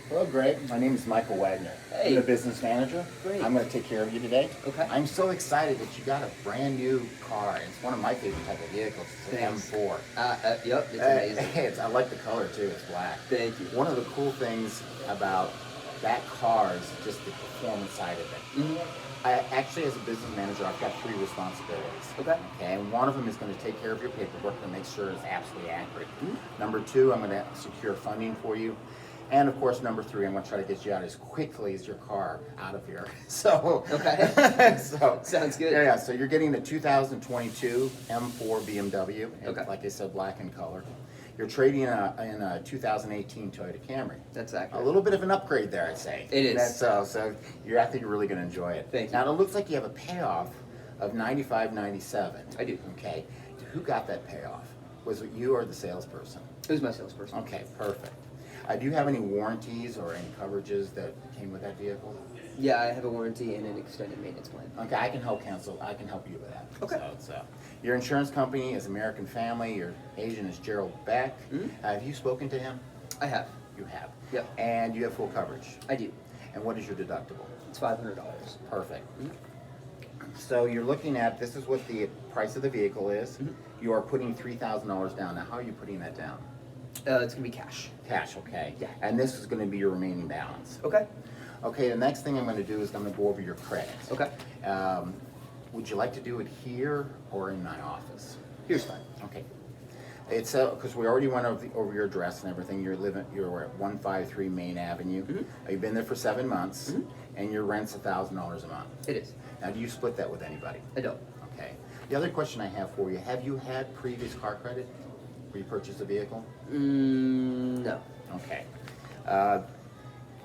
Hello, Greg. My name is Michael Wagner. Hey. I'm the business manager. Great. I'm going to take care of you today. Okay. I'm so excited that you got a brand new car. It's one of my favorite type of vehicles. It's an Thanks. M4. Yep, it's amazing. I like the color too. It's black. Thank you. One of the cool things about that car is just the performance side of it. Mm-hmm. I actually, as a business manager, I've got 3 responsibilities. Okay. And one of them is going to take care of your paperwork and make sure it's absolutely accurate. Mm-hmm. Number 2, I'm going to secure funding for you. And of course, number 3, I'm going to try to get you out as quickly as your car out of here. So, Okay. so Sounds good. Yeah. So you're getting the 2022 M4 BMW. Okay. Like I said, black in color. You're trading in a 2018 Toyota Camry. That's A accurate. little bit of an upgrade there, I'd say. It is. So I think you're really going to enjoy it. Thank you. Now, it looks like you have a payoff of $95.97. I do. Okay. Who got that payoff? Was it you or the salesperson? Who's my salesperson? Okay, perfect. Do you have any warranties or any coverages that came with that vehicle? Yeah, I have a warranty and an extended maintenance plan. Okay, I can help you with that. Okay. So, your insurance company is American Family. Your agent is Gerald Beck. Mhm. Have you spoken to him? I have. You have. Yep. And you have full coverage. I do. And what is your deductible? It's $500. Perfect. Mhm. So you're looking at, this is what the price of the vehicle is. Mhm. You are putting $3,000 down. Now, how are you putting that down? It's gonna be cash. Cash, okay. Yeah. And this is going to be your remaining balance. Okay. Okay, the next thing I'm going to do is I'm going to go over your credit. Okay. Would you like to do it here or in my office? Here's fine. Okay. It's because we already went over your address and everything. You're at 153 Main Avenue. Mhm. You've been there for 7 months, Mhm. and your rent's $1,000 a month. It is. Now, do you split that with anybody? I don't. Okay. The other question I have for you: have you had previous car credit where you purchased a vehicle? No. Okay.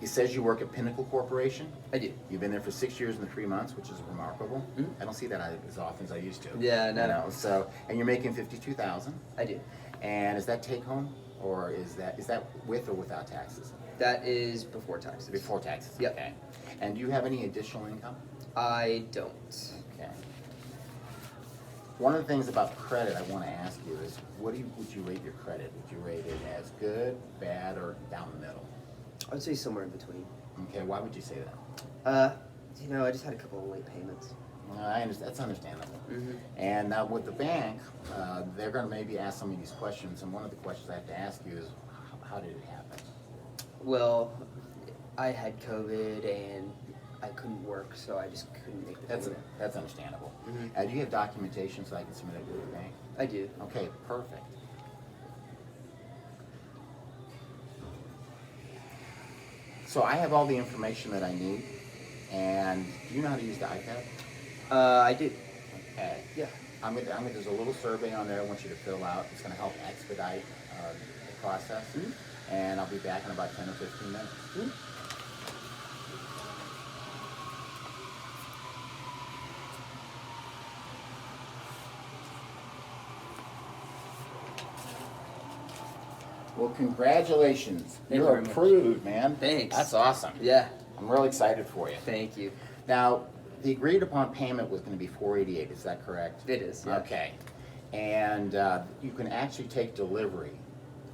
It says you work at Pinnacle Corporation. I do. You've been there for 6 years and 3 months, which is remarkable. Mhm. I don't see that as often as I used to. Yeah, no. You know, so, and you're making 52,000. I do. And is that take home, or is that with or without taxes? That is before taxes. Before taxes. Yep. Okay. And do you have any additional income? I don't. Okay. One of the things about credit I want to ask you is, would you rate your credit? Would you rate it as good, bad, or down the middle? I would say somewhere in between. Okay. Why would you say that? I just had a couple of late payments. I understand. That's understandable. Mhm. And now with the bank, they're going to maybe ask some of these questions. And one of the questions I have to ask you is, how did it happen? Well, I had COVID and I couldn't work, so I just couldn't make the payment. That's understandable. Mhm. Do you have documentation so I can submit it to the bank? I do. Okay, perfect. So I have all the information that I need. And do you know how to use the iPad? I do. Okay. Yeah. There's a little survey on there I want you to fill out. It's going to help expedite the process. Mhm. And I'll be back in about 10 or 15 minutes. Mhm. Well, congratulations. Thank you You're very much. approved, man. Thanks. That's awesome. Yeah. I'm really excited for you. Thank you. Now, the agreed upon payment was going to be $488. Is that correct? It is. Yeah. Okay. And you can actually take delivery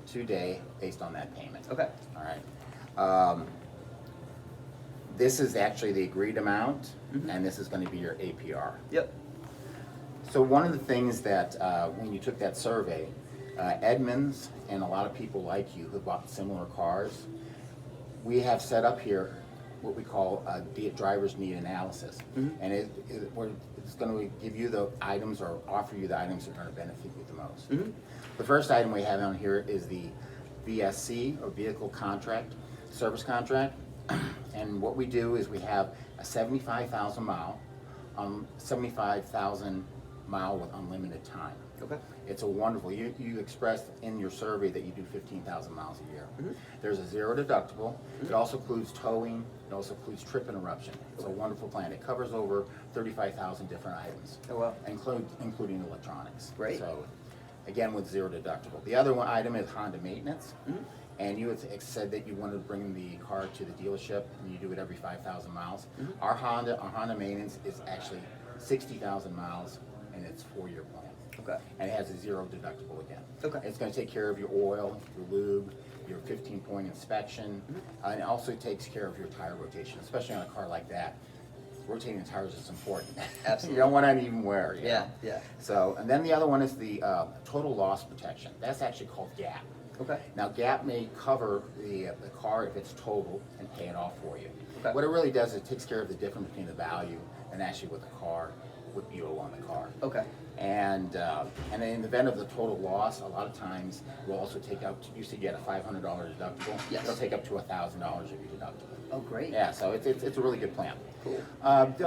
today based on that payment. Okay. All right. This is actually the agreed amount, Mhm. and this is going to be your APR. Yep. So one of the things that when you took that survey, Edmunds and a lot of people like you who bought similar cars, we have set up here what we call a driver's need analysis. Mhm. And it's going to give you the items or offer you the items that are going to benefit you the most. Mhm. The first item we have on here is the VSC, or Vehicle Contract, Service Contract. And what we do is we have a 75,000 mile with unlimited time. Okay. It's a wonderful, you expressed in your survey that you do 15,000 miles a year. Mhm. There's a zero deductible. It also includes towing. It also includes trip interruption. It's a wonderful plan. It covers over 35,000 different items. Oh, wow. Including electronics. Great. So, again, with zero deductible. The other one item is Honda maintenance. Mhm. And you had said that you wanted to bring the car to the dealership, and you do it every 5,000 miles. Mhm. Our Honda maintenance is actually 60,000 miles, and it's a 4-year plan. Okay. And it has a zero deductible again. Okay. It's going to take care of your oil, your lube, your 15-point inspection, and it also takes care of your tire rotation, especially on a car like that. Rotating the tires is important. Absolutely. You don't want uneven wear. You Yeah, know? yeah. So, and then the other one is the total loss protection. That's actually called GAP. Okay. Now, GAP may cover the car if it's totaled and pay it off for you. Okay. What it really does is it takes care of the difference between the value and actually what the car, what you owe on the car. Okay. And in the event of the total loss, a lot of times we'll also take out, you used to get a $500 deductible. Yes. It'll take up to $1,000 of your deductible. Oh, great. Yeah, so it's a really good plan. Cool. Do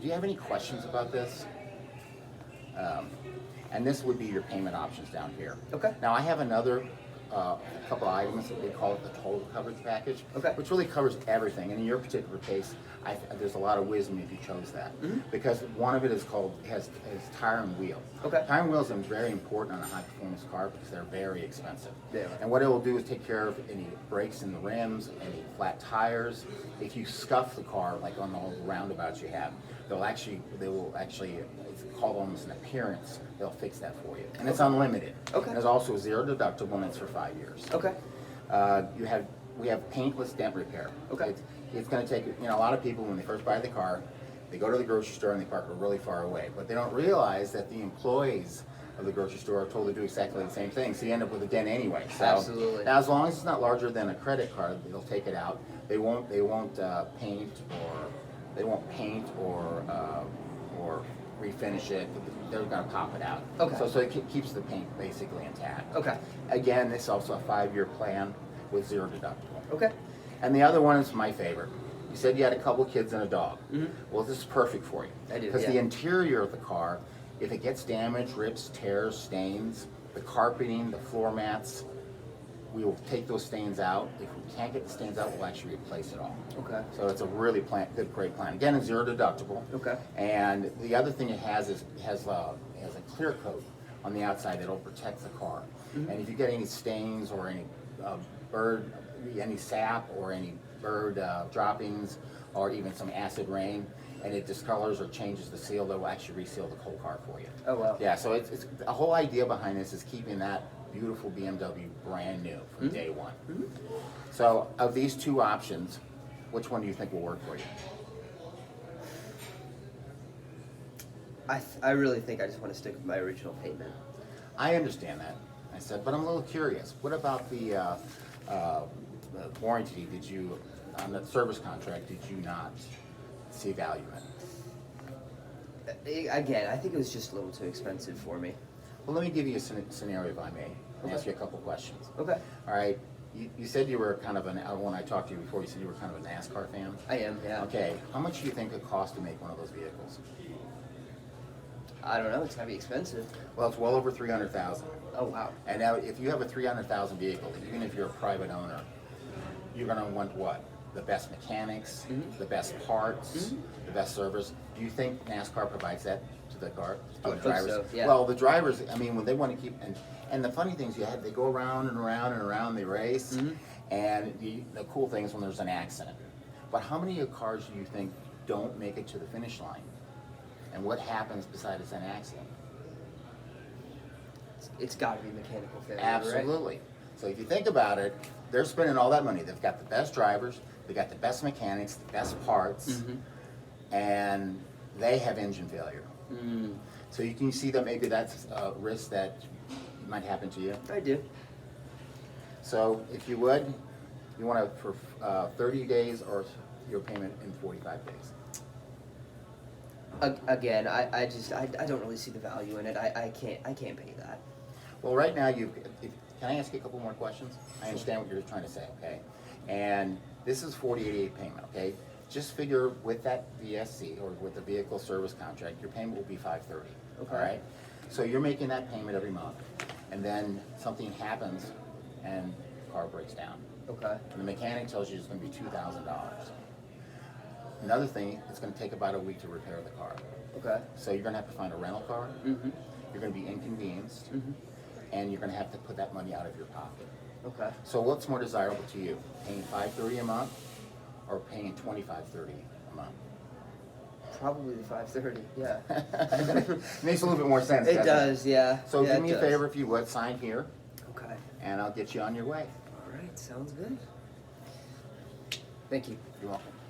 you have any questions about this? And this would be your payment options down here. Okay. Now I have another couple items that we call it the total coverage package, Okay. which really covers everything. And in your particular case, there's a lot of wisdom if you chose that, because one of it is has tire and wheel. Okay. Tire and wheels are very important on a high performance car because they're very expensive. They are. And what it will do is take care of any breaks in the rims, any flat tires. If you scuff the car, like on all the roundabouts you have, they will actually, it's called almost an appearance. They'll fix that for you, and it's unlimited. Okay. And there's also zero deductible, and it's for 5 years. Okay. We have paintless dent repair. Okay. It's going to take, a lot of people when they first buy the car, they go to the grocery store and they park really far away, but they don't realize that the employees of the grocery store are told to do exactly the same thing, so you end up with a dent anyway. So, Absolutely. now, as long as it's not larger than a credit card, they'll take it out. They won't paint or refinish it. They're going to pop it out. Okay. So it keeps the paint basically intact. Okay. Again, this is also a 5-year plan with zero deductible. Okay. And the other one is my favorite. You said you had a couple kids and a dog. Mhm. Well, this is perfect for you. I do, Because yeah. the interior of the car, if it gets damaged, rips, tears, stains, the carpeting, the floor mats, we will take those stains out. If we can't get the stains out, we'll actually replace it all. Okay. So it's a really great plan. Again, it's zero deductible. Okay. And the other thing it has is it has a clear coat on the outside that'll protect the car. Mhm. And if you get any stains or any any sap or any bird droppings or even some acid rain, and it discolors or changes the seal, that will actually reseal the whole car for you. Oh, wow. Yeah, so it's the whole idea behind this is keeping that beautiful BMW brand new from day one. So of these two options, which one do you think will work for you? I really think I just want to stick with my original payment. I understand that. I said, but I'm a little curious. What about the warranty? Did you, on the service contract, did you not see value in it? Again, I think it was just a little too expensive for me. Well, let me give you a scenario, if I may, and Okay. ask you a couple questions. Okay. All right. You said you were kind of when I talked to you before, you said you were kind of a NASCAR fan. I am, yeah. Okay. How much do you think it costs to make one of those vehicles? I don't know, it's gotta be expensive. Well, it's well over $300,000. Oh, wow. And now, if you have a $300,000 vehicle, even if you're a private owner, you're going to want what? The best mechanics, the best parts, the best service. Do you think NASCAR provides that to the car? I would hope so, yeah. Well, the drivers, I mean, when they want to keep, and the funny things they go around and around and around, they race, and the cool thing is when there's an accident. But how many of cars do you think don't make it to the finish line? And what happens besides an accident? It's gotta be mechanical failure, right? Absolutely. So if you think about it, they're spending all that money. They've got the best drivers, they've got the best mechanics, the best parts, and they have engine failure. So you can see that maybe that's a risk that might happen to you. I do. So if you would, you want to for 30 days or your payment in 45 days. Again, I don't really see the value in it. I can't pay that. Well, right now, can I ask you a couple more questions? I understand what you're trying to say, okay? And this is 48 payment, okay? Just figure with that VSC or with the vehicle service contract, your payment will be $530. Okay. All right? So you're making that payment every month, and then something happens and the car breaks down. Okay. And the mechanic tells you it's going to be $2,000. Another thing, it's going to take about a week to repair the car. Okay. So you're going to have to find a rental car. You're going to be inconvenienced, and you're going to have to put that money out of your pocket. Okay. So what's more desirable to you, paying $530 a month or paying $25.30 a month? Probably the 530. Yeah. Makes a little bit more sense. It doesn't does. Yeah. So yeah, do me it a does. favor if you would, sign here, Okay. and I'll get you on your way. All right. That sounds good. Thank you. You're welcome.